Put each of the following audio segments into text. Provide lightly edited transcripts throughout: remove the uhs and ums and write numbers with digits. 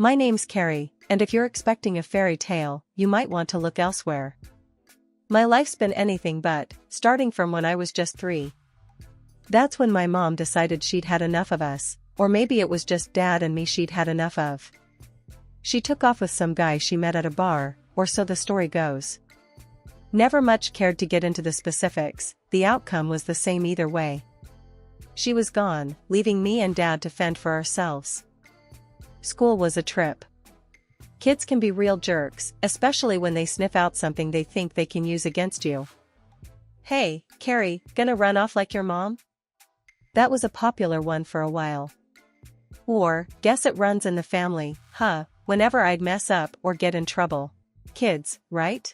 My name's Carrie, and if you're expecting a fairy tale, you might want to look elsewhere. My life's been anything but, starting from when I was just 3. That's when my mom decided she'd had enough of us, or maybe it was just Dad and me she'd had enough of. She took off with some guy she met at a bar, or so the story goes. Never much cared to get into the specifics, the outcome was the same either way. She was gone, leaving me and Dad to fend for ourselves. School was a trip. Kids can be real jerks, especially when they sniff out something they think they can use against you. "Hey, Carrie, gonna run off like your mom?" That was a popular one for a while. Or, "Guess it runs in the family, huh?" Whenever I'd mess up or get in trouble. Kids, right?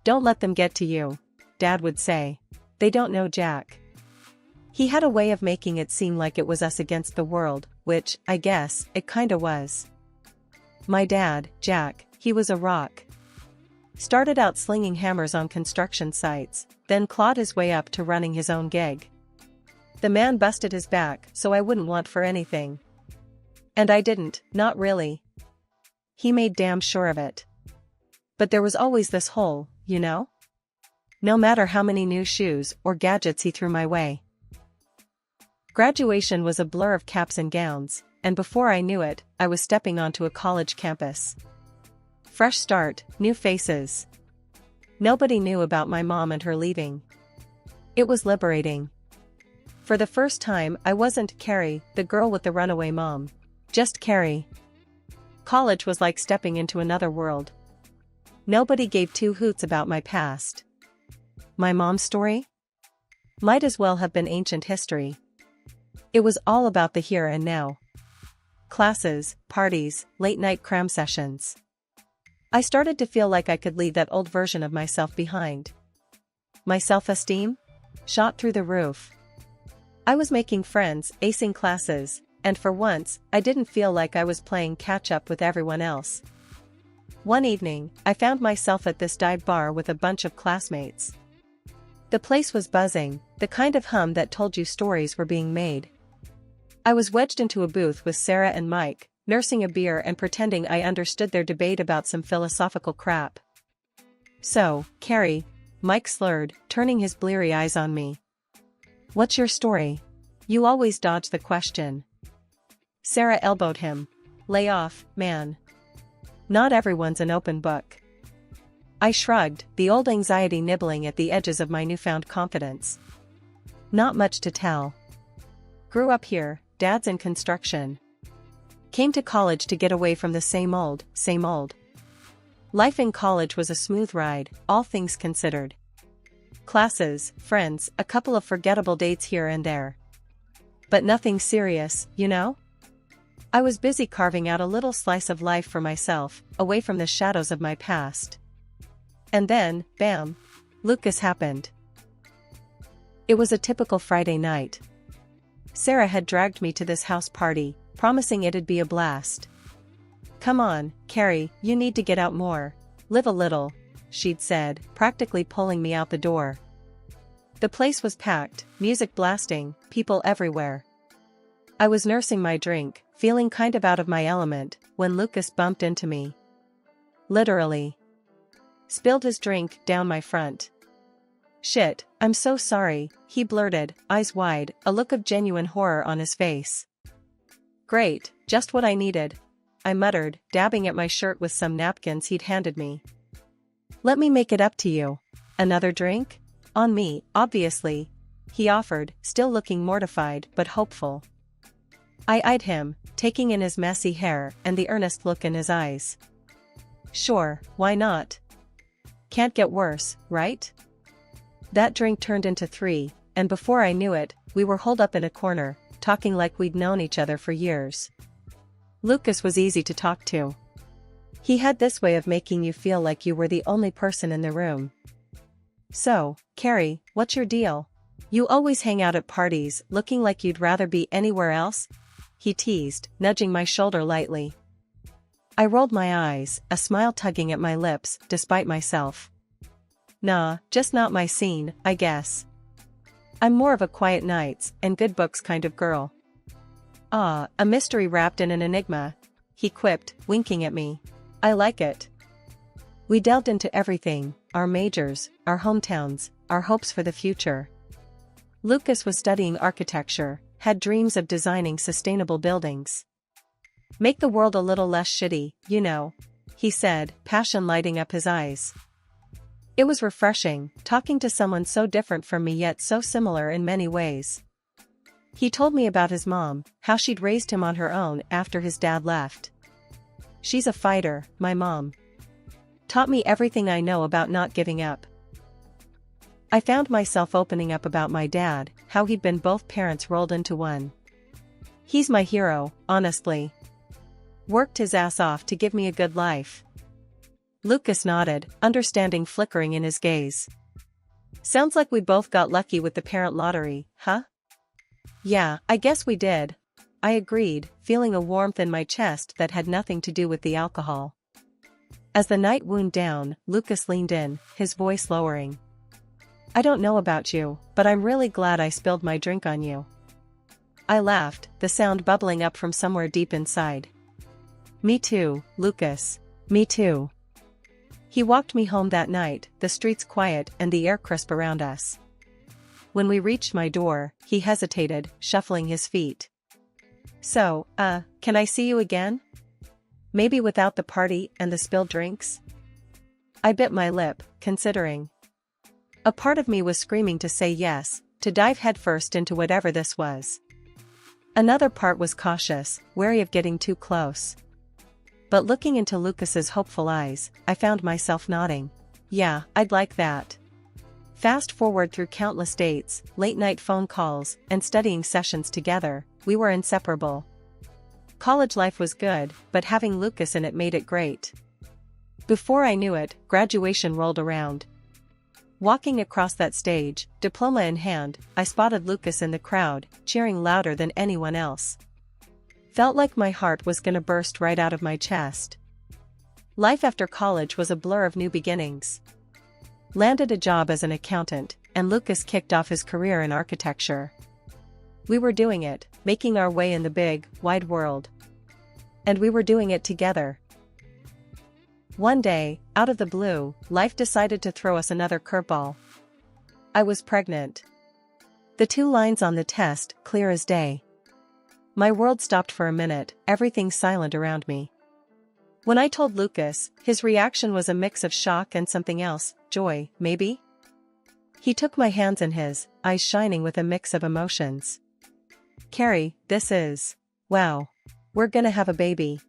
"Don't let them get to you," Dad would say. "They don't know Jack." He had a way of making it seem like it was us against the world, which, I guess, it kinda was. My dad, Jack, he was a rock. Started out slinging hammers on construction sites, then clawed his way up to running his own gig. The man busted his back so I wouldn't want for anything. And I didn't, not really. He made damn sure of it. But there was always this hole, you know? No matter how many new shoes or gadgets he threw my way. Graduation was a blur of caps and gowns, and before I knew it, I was stepping onto a college campus. Fresh start, new faces. Nobody knew about my mom and her leaving. It was liberating. For the first time, I wasn't Carrie, the girl with the runaway mom. Just Carrie. College was like stepping into another world. Nobody gave two hoots about my past. My mom's story? Might as well have been ancient history. It was all about the here and now. Classes, parties, late-night cram sessions. I started to feel like I could leave that old version of myself behind. My self-esteem? Shot through the roof. I was making friends, acing classes, and for once, I didn't feel like I was playing catch-up with everyone else. One evening, I found myself at this dive bar with a bunch of classmates. The place was buzzing, the kind of hum that told you stories were being made. I was wedged into a booth with Sarah and Mike, nursing a beer and pretending I understood their debate about some philosophical crap. "So, Carrie," Mike slurred, turning his bleary eyes on me. "What's your story? You always dodge the question." Sarah elbowed him. "Lay off, man. Not everyone's an open book." I shrugged, the old anxiety nibbling at the edges of my newfound confidence. "Not much to tell. Grew up here, Dad's in construction. Came to college to get away from the same old, same old. Life in college was a smooth ride, all things considered. Classes, friends, a couple of forgettable dates here and there. But nothing serious, you know? I was busy carving out a little slice of life for myself, away from the shadows of my past. And then, bam, Lucas happened. It was a typical Friday night. Sarah had dragged me to this house party, promising it'd be a blast. "Come on, Carrie, you need to get out more. Live a little," she'd said, practically pulling me out the door. The place was packed, music blasting, people everywhere. I was nursing my drink, feeling kind of out of my element, when Lucas bumped into me. Literally. Spilled his drink down my front. "Shit, I'm so sorry," he blurted, eyes wide, a look of genuine horror on his face. "Great, just what I needed," I muttered, dabbing at my shirt with some napkins he'd handed me. "Let me make it up to you. Another drink? On me, obviously," he offered, still looking mortified but hopeful. I eyed him, taking in his messy hair and the earnest look in his eyes. "Sure, why not? Can't get worse, right?" That drink turned into 3, and before I knew it, we were holed up in a corner, talking like we'd known each other for years. Lucas was easy to talk to. He had this way of making you feel like you were the only person in the room. "So, Carrie, what's your deal? You always hang out at parties, looking like you'd rather be anywhere else?" he teased, nudging my shoulder lightly. I rolled my eyes, a smile tugging at my lips, despite myself. "Nah, just not my scene, I guess. I'm more of a quiet nights and good books kind of girl." "Ah, a mystery wrapped in an enigma," he quipped, winking at me. I like it. We delved into everything, our majors, our hometowns, our hopes for the future. Lucas was studying architecture, had dreams of designing sustainable buildings. Make the world a little less shitty, you know, he said, passion lighting up his eyes. It was refreshing, talking to someone so different from me yet so similar in many ways. He told me about his mom, how she'd raised him on her own after his dad left. She's a fighter, my mom. Taught me everything I know about not giving up. I found myself opening up about my dad, how he'd been both parents rolled into one. He's my hero, honestly. Worked his ass off to give me a good life. Lucas nodded, understanding flickering in his gaze. Sounds like we both got lucky with the parent lottery, huh? Yeah, I guess we did. I agreed, feeling a warmth in my chest that had nothing to do with the alcohol. As the night wound down, Lucas leaned in, his voice lowering. I don't know about you, but I'm really glad I spilled my drink on you. I laughed, the sound bubbling up from somewhere deep inside. Me too, Lucas. Me too. He walked me home that night, the streets quiet and the air crisp around us. When we reached my door, he hesitated, shuffling his feet. So, can I see you again? Maybe without the party and the spilled drinks? I bit my lip, considering. A part of me was screaming to say yes, to dive headfirst into whatever this was. Another part was cautious, wary of getting too close. But looking into Lucas's hopeful eyes, I found myself nodding. Yeah, I'd like that. Fast forward through countless dates, late-night phone calls, and studying sessions together, we were inseparable. College life was good, but having Lucas in it made it great. Before I knew it, graduation rolled around. Walking across that stage, diploma in hand, I spotted Lucas in the crowd, cheering louder than anyone else. Felt like my heart was gonna burst right out of my chest. Life after college was a blur of new beginnings. Landed a job as an accountant, and Lucas kicked off his career in architecture. We were doing it, making our way in the big, wide world. And we were doing it together. One day, out of the blue, life decided to throw us another curveball. I was pregnant. The 2 lines on the test, clear as day. My world stopped for a minute, everything silent around me. When I told Lucas, his reaction was a mix of shock and something else, joy, maybe? He took my hands in his, eyes shining with a mix of emotions. Carrie, this is... wow. We're gonna have a baby.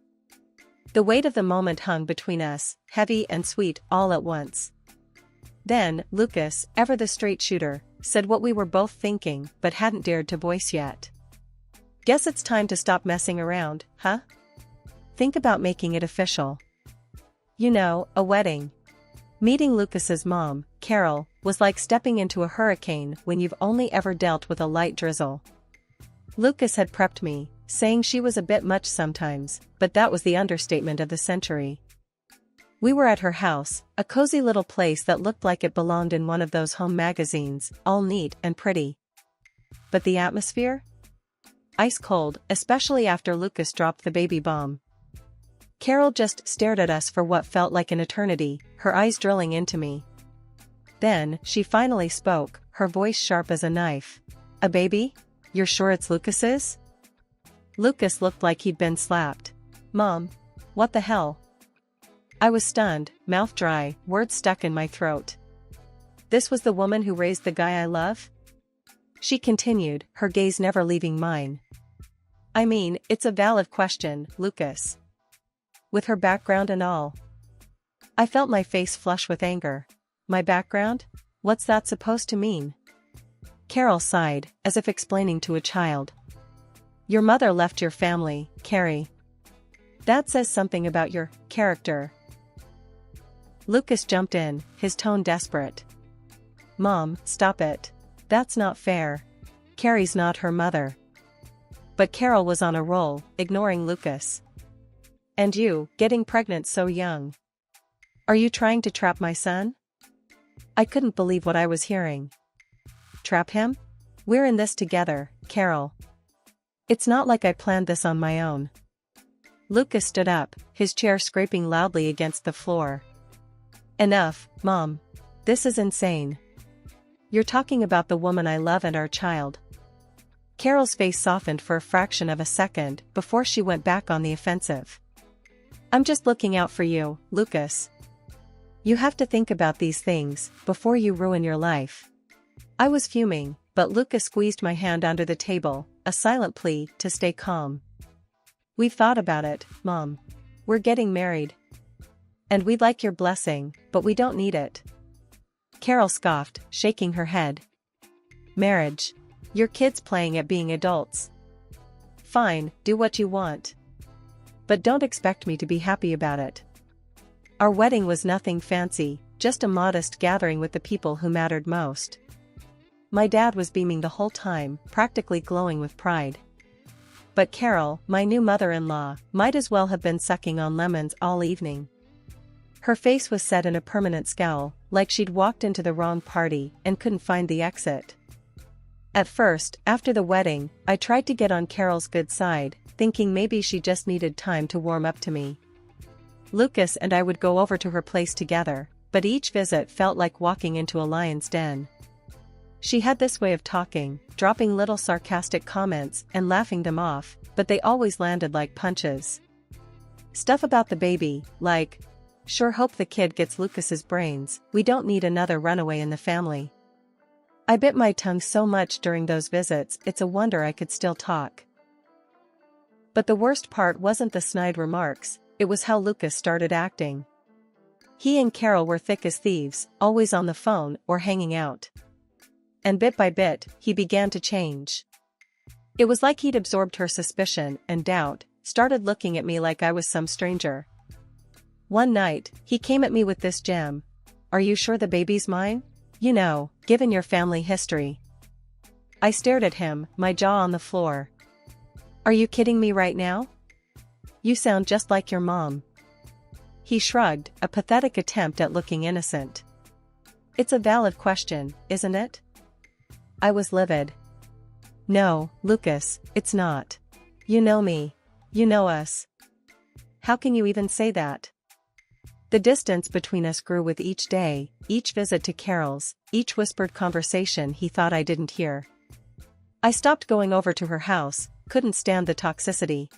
The weight of the moment hung between us, heavy and sweet all at once. Then, Lucas, ever the straight shooter, said what we were both thinking but hadn't dared to voice yet. Guess it's time to stop messing around, huh? Think about making it official. You know, a wedding. Meeting Lucas's mom, Carol, was like stepping into a hurricane when you've only ever dealt with a light drizzle. Lucas had prepped me, saying she was a bit much sometimes, but that was the understatement of the century. We were at her house, a cozy little place that looked like it belonged in one of those home magazines, all neat and pretty. But the atmosphere? Ice cold, especially after Lucas dropped the baby bomb. Carol just stared at us for what felt like an eternity, her eyes drilling into me. Then, she finally spoke, her voice sharp as a knife. A baby? You're sure it's Lucas's? Lucas looked like he'd been slapped. Mom, what the hell? I was stunned, mouth dry, words stuck in my throat. This was the woman who raised the guy I love? She continued, her gaze never leaving mine. I mean, it's a valid question, Lucas. With her background and all. I felt my face flush with anger. My background? What's that supposed to mean? Carol sighed, as if explaining to a child. Your mother left your family, Carrie. That says something about your character. Lucas jumped in, his tone desperate. Mom, stop it. That's not fair. Carrie's not her mother. But Carol was on a roll, ignoring Lucas. And you, getting pregnant so young. Are you trying to trap my son? I couldn't believe what I was hearing. Trap him? We're in this together, Carol. It's not like I planned this on my own. Lucas stood up, his chair scraping loudly against the floor. Enough, Mom. This is insane. You're talking about the woman I love and our child. Carol's face softened for a fraction of a second before she went back on the offensive. I'm just looking out for you, Lucas. You have to think about these things before you ruin your life. I was fuming, but Lucas squeezed my hand under the table, a silent plea to stay calm. We've thought about it, Mom. We're getting married. And we'd like your blessing, but we don't need it. Carol scoffed, shaking her head. Marriage. Your kids playing at being adults. Fine, do what you want. But don't expect me to be happy about it. Our wedding was nothing fancy, just a modest gathering with the people who mattered most. My dad was beaming the whole time, practically glowing with pride. But Carol, my new mother-in-law, might as well have been sucking on lemons all evening. Her face was set in a permanent scowl, like she'd walked into the wrong party and couldn't find the exit. At first, after the wedding, I tried to get on Carol's good side, thinking maybe she just needed time to warm up to me. Lucas and I would go over to her place together, but each visit felt like walking into a lion's den. She had this way of talking, dropping little sarcastic comments and laughing them off, but they always landed like punches. Stuff about the baby, like, sure hope the kid gets Lucas's brains, we don't need another runaway in the family. I bit my tongue so much during those visits it's a wonder I could still talk. But the worst part wasn't the snide remarks, it was how Lucas started acting. He and Carol were thick as thieves, always on the phone or hanging out. And bit by bit, he began to change. It was like he'd absorbed her suspicion and doubt, started looking at me like I was some stranger. One night, he came at me with this gem. Are you sure the baby's mine? You know, given your family history. I stared at him, my jaw on the floor. Are you kidding me right now? You sound just like your mom. He shrugged, a pathetic attempt at looking innocent. It's a valid question, isn't it? I was livid. No, Lucas, it's not. You know me. You know us. How can you even say that? The distance between us grew with each day, each visit to Carol's, each whispered conversation he thought I didn't hear. I stopped going over to her house, couldn't stand the toxicity.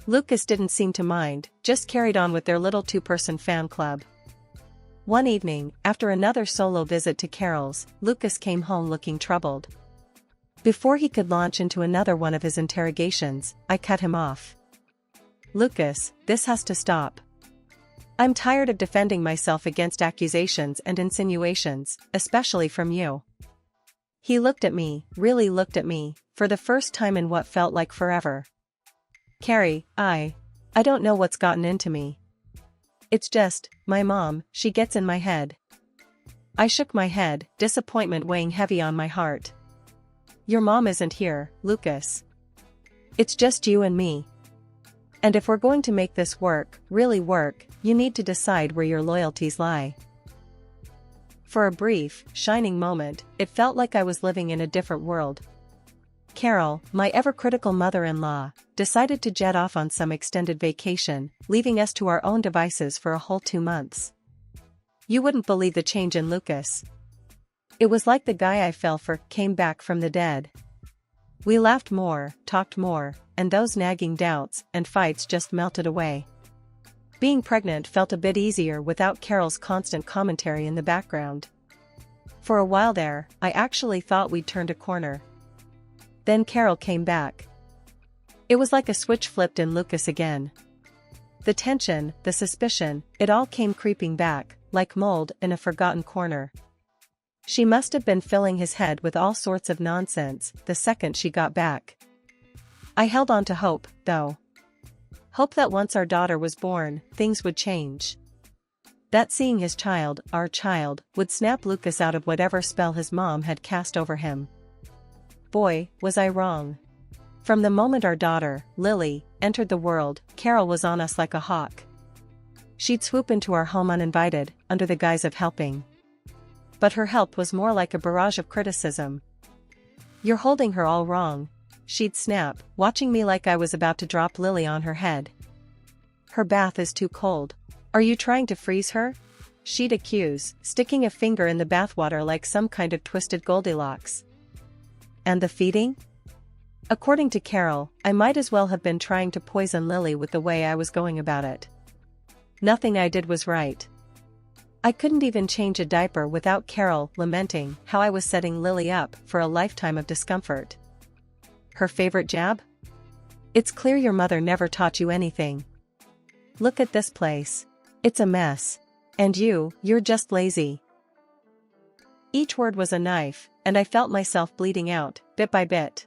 Lucas didn't seem to mind, just carried on with their little two-person fan club. One evening, after another solo visit to Carol's, Lucas came home looking troubled. Before he could launch into another one of his interrogations, I cut him off. Lucas, this has to stop. I'm tired of defending myself against accusations and insinuations, especially from you. He looked at me, really looked at me, for the first time in what felt like forever. Carrie, I don't know what's gotten into me. It's just, my mom, she gets in my head. I shook my head, disappointment weighing heavy on my heart. Your mom isn't here, Lucas. It's just you and me. And if we're going to make this work, really work, you need to decide where your loyalties lie. For a brief, shining moment, it felt like I was living in a different world. Carol, my ever-critical mother-in-law, decided to jet off on some extended vacation, leaving us to our own devices for a whole 2 months. You wouldn't believe the change in Lucas. It was like the guy I fell for came back from the dead. We laughed more, talked more, and those nagging doubts and fights just melted away. Being pregnant felt a bit easier without Carol's constant commentary in the background. For a while there, I actually thought we'd turned a corner. Then Carol came back. It was like a switch flipped in Lucas again. The tension, the suspicion, it all came creeping back, like mold in a forgotten corner. She must have been filling his head with all sorts of nonsense the second she got back. I held on to hope, though. Hope that once our daughter was born, things would change. That seeing his child, our child, would snap Lucas out of whatever spell his mom had cast over him. Boy, was I wrong. From the moment our daughter, Lily, entered the world, Carol was on us like a hawk. She'd swoop into our home uninvited, under the guise of helping. But her help was more like a barrage of criticism. You're holding her all wrong, she'd snap, watching me like I was about to drop Lily on her head. Her bath is too cold. Are you trying to freeze her? She'd accuse, sticking a finger in the bathwater like some kind of twisted Goldilocks. And the feeding? According to Carol, I might as well have been trying to poison Lily with the way I was going about it. Nothing I did was right. I couldn't even change a diaper without Carol lamenting how I was setting Lily up for a lifetime of discomfort. Her favorite jab? It's clear your mother never taught you anything. Look at this place. It's a mess. And you're just lazy. Each word was a knife, and I felt myself bleeding out, bit by bit.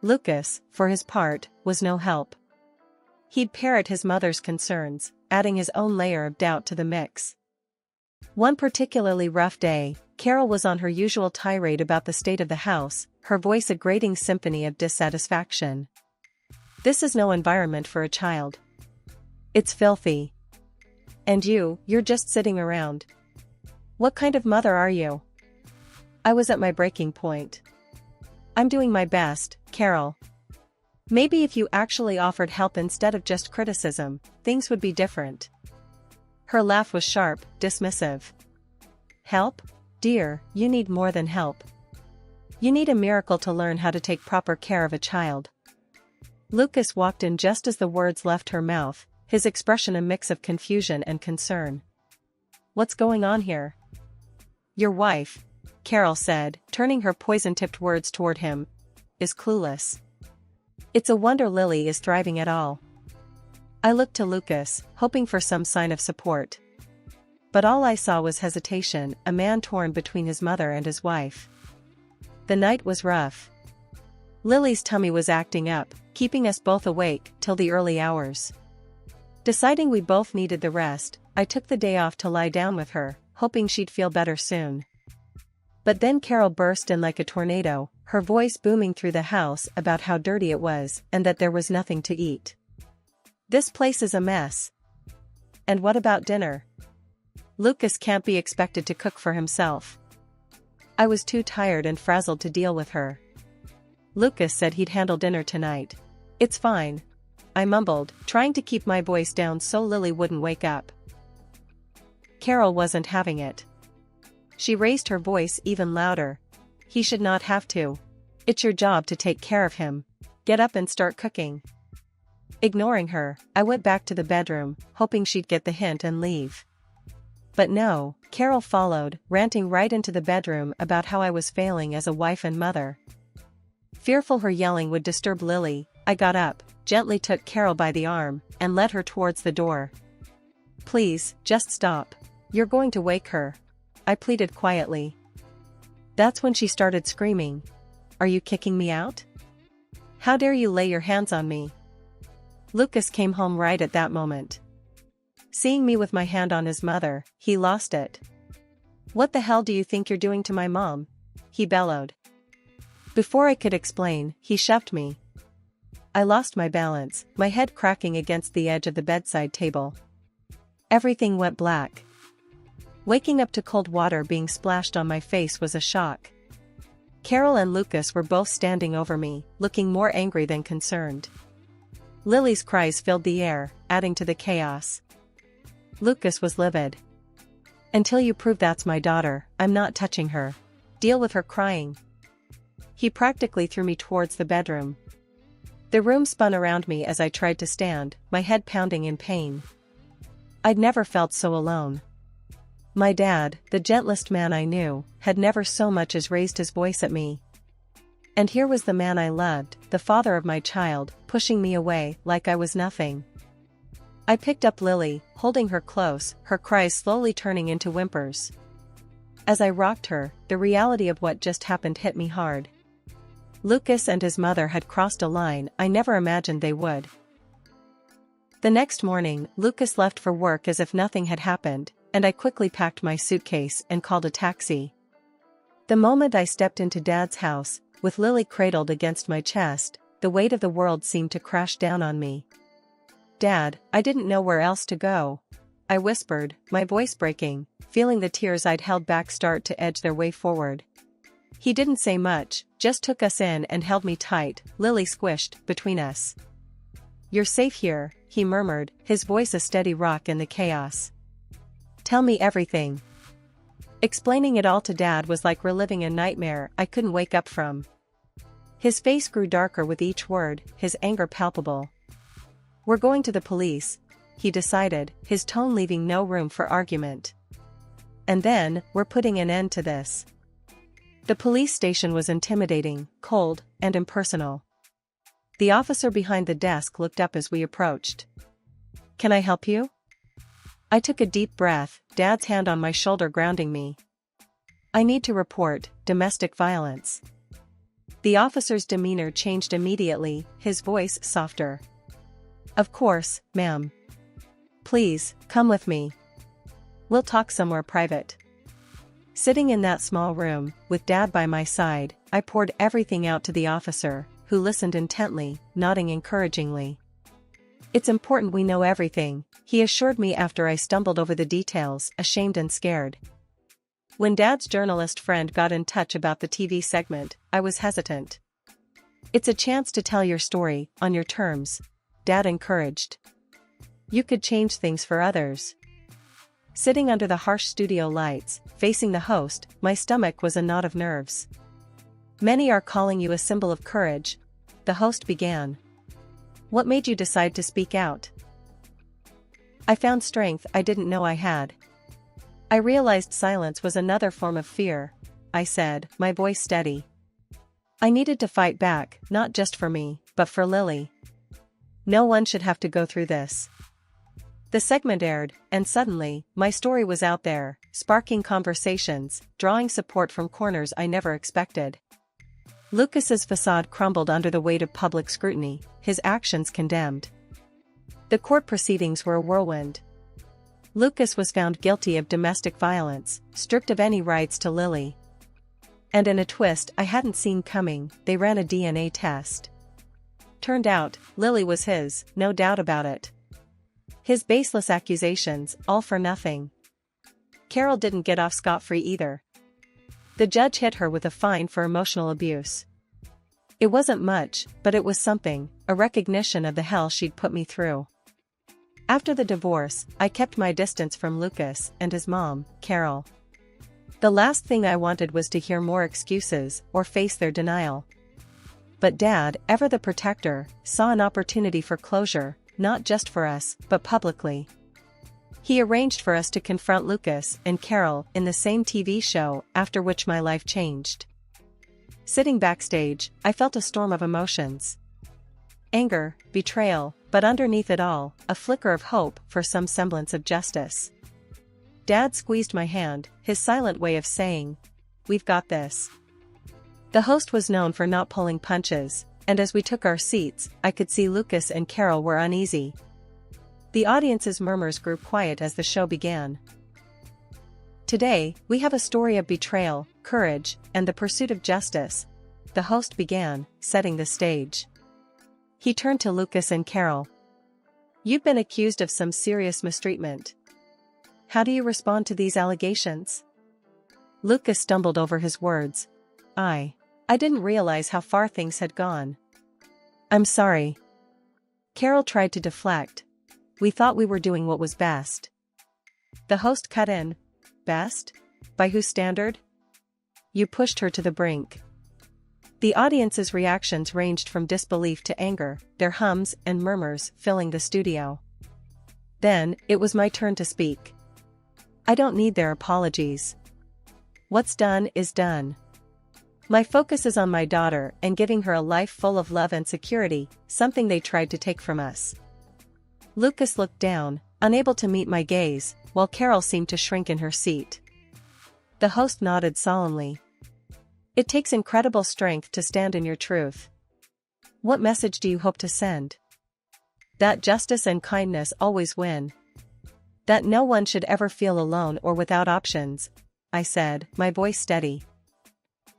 Lucas, for his part, was no help. He'd parrot his mother's concerns, adding his own layer of doubt to the mix. One particularly rough day, Carol was on her usual tirade about the state of the house, her voice a grating symphony of dissatisfaction. This is no environment for a child. It's filthy. And you're just sitting around. What kind of mother are you? I was at my breaking point. I'm doing my best, Carol. Maybe if you actually offered help instead of just criticism, things would be different. Her laugh was sharp, dismissive. Help? Dear, you need more than help. You need a miracle to learn how to take proper care of a child. Lucas walked in just as the words left her mouth, his expression a mix of confusion and concern. What's going on here? Your wife, Carol said, turning her poison-tipped words toward him, is clueless. It's a wonder Lily is thriving at all. I looked to Lucas, hoping for some sign of support. But all I saw was hesitation, a man torn between his mother and his wife. The night was rough. Lily's tummy was acting up, keeping us both awake till the early hours. Deciding we both needed the rest, I took the day off to lie down with her, hoping she'd feel better soon. But then Carol burst in like a tornado, her voice booming through the house about how dirty it was and that there was nothing to eat. This place is a mess. And what about dinner? Lucas can't be expected to cook for himself. I was too tired and frazzled to deal with her. Lucas said he'd handle dinner tonight. It's fine, I mumbled, trying to keep my voice down so Lily wouldn't wake up. Carol wasn't having it. She raised her voice even louder. He should not have to. It's your job to take care of him. Get up and start cooking. Ignoring her, I went back to the bedroom, hoping she'd get the hint and leave. But no, Carol followed, ranting right into the bedroom about how I was failing as a wife and mother. Fearful her yelling would disturb Lily, I got up, gently took Carol by the arm, and led her towards the door. Please, just stop. You're going to wake her, I pleaded quietly. That's when she started screaming. Are you kicking me out? How dare you lay your hands on me? Lucas came home right at that moment. Seeing me with my hand on his mother, he lost it. What the hell do you think you're doing to my mom? He bellowed. Before I could explain, he shoved me. I lost my balance, my head cracking against the edge of the bedside table. Everything went black. Waking up to cold water being splashed on my face was a shock. Carol and Lucas were both standing over me, looking more angry than concerned. Lily's cries filled the air, adding to the chaos. Lucas was livid. Until you prove that's my daughter, I'm not touching her. Deal with her crying. He practically threw me towards the bedroom. The room spun around me as I tried to stand, my head pounding in pain. I'd never felt so alone. My dad, the gentlest man I knew, had never so much as raised his voice at me. And here was the man I loved, the father of my child, pushing me away like I was nothing. I picked up Lily, holding her close, her cries slowly turning into whimpers. As I rocked her, the reality of what just happened hit me hard. Lucas and his mother had crossed a line I never imagined they would. The next morning, Lucas left for work as if nothing had happened, and I quickly packed my suitcase and called a taxi. The moment I stepped into Dad's house, with Lily cradled against my chest, the weight of the world seemed to crash down on me. Dad, I didn't know where else to go. I whispered, my voice breaking, feeling the tears I'd held back start to edge their way forward. He didn't say much, just took us in and held me tight, Lily squished between us. You're safe here, he murmured, his voice a steady rock in the chaos. Tell me everything. Explaining it all to Dad was like reliving a nightmare I couldn't wake up from. His face grew darker with each word, his anger palpable. We're going to the police, he decided, his tone leaving no room for argument. And then, we're putting an end to this. The police station was intimidating, cold, and impersonal. The officer behind the desk looked up as we approached. Can I help you? I took a deep breath, Dad's hand on my shoulder grounding me. I need to report domestic violence. The officer's demeanor changed immediately, his voice softer. Of course, ma'am. Please, come with me. We'll talk somewhere private. Sitting in that small room, with Dad by my side, I poured everything out to the officer, who listened intently, nodding encouragingly. It's important we know everything, he assured me after I stumbled over the details, ashamed and scared. When Dad's journalist friend got in touch about the TV segment, I was hesitant. It's a chance to tell your story, on your terms, Dad encouraged. You could change things for others. Sitting under the harsh studio lights, facing the host, my stomach was a knot of nerves. Many are calling you a symbol of courage, the host began. What made you decide to speak out? I found strength I didn't know I had. I realized silence was another form of fear, I said, my voice steady. I needed to fight back, not just for me, but for Lily. No one should have to go through this. The segment aired, and suddenly, my story was out there, sparking conversations, drawing support from corners I never expected. Lucas's facade crumbled under the weight of public scrutiny, his actions condemned. The court proceedings were a whirlwind. Lucas was found guilty of domestic violence, stripped of any rights to Lily. And in a twist I hadn't seen coming, they ran a DNA test. Turned out, Lily was his, no doubt about it. His baseless accusations, all for nothing. Carol didn't get off scot-free either. The judge hit her with a fine for emotional abuse. It wasn't much, but it was something, a recognition of the hell she'd put me through. After the divorce, I kept my distance from Lucas and his mom, Carol. The last thing I wanted was to hear more excuses or face their denial. But Dad, ever the protector, saw an opportunity for closure, not just for us, but publicly. He arranged for us to confront Lucas and Carol in the same TV show, after which my life changed. Sitting backstage, I felt a storm of emotions. Anger, betrayal, but underneath it all, a flicker of hope for some semblance of justice. Dad squeezed my hand, his silent way of saying, "We've got this." The host was known for not pulling punches, and as we took our seats, I could see Lucas and Carol were uneasy. The audience's murmurs grew quiet as the show began. Today, we have a story of betrayal, courage, and the pursuit of justice, the host began, setting the stage. He turned to Lucas and Carol. You've been accused of some serious mistreatment. How do you respond to these allegations? Lucas stumbled over his words. I didn't realize how far things had gone. I'm sorry. Carol tried to deflect. We thought we were doing what was best. The host cut in. Best? By whose standard? You pushed her to the brink. The audience's reactions ranged from disbelief to anger, their hums and murmurs filling the studio. Then, it was my turn to speak. I don't need their apologies. What's done is done. My focus is on my daughter and giving her a life full of love and security, something they tried to take from us. Lucas looked down, unable to meet my gaze, while Carol seemed to shrink in her seat. The host nodded solemnly. It takes incredible strength to stand in your truth. What message do you hope to send? That justice and kindness always win. That no one should ever feel alone or without options, I said, my voice steady.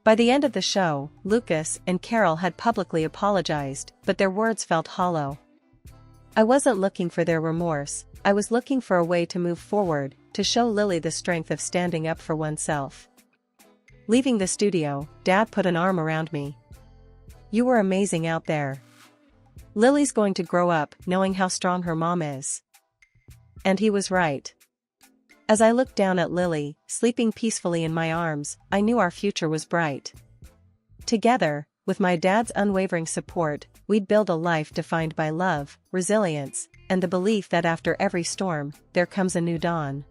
By the end of the show, Lucas and Carol had publicly apologized, but their words felt hollow. I wasn't looking for their remorse, I was looking for a way to move forward, to show Lily the strength of standing up for oneself. Leaving the studio, Dad put an arm around me. You were amazing out there. Lily's going to grow up knowing how strong her mom is. And he was right. As I looked down at Lily, sleeping peacefully in my arms, I knew our future was bright. Together, with my dad's unwavering support, we'd build a life defined by love, resilience, and the belief that after every storm, there comes a new dawn.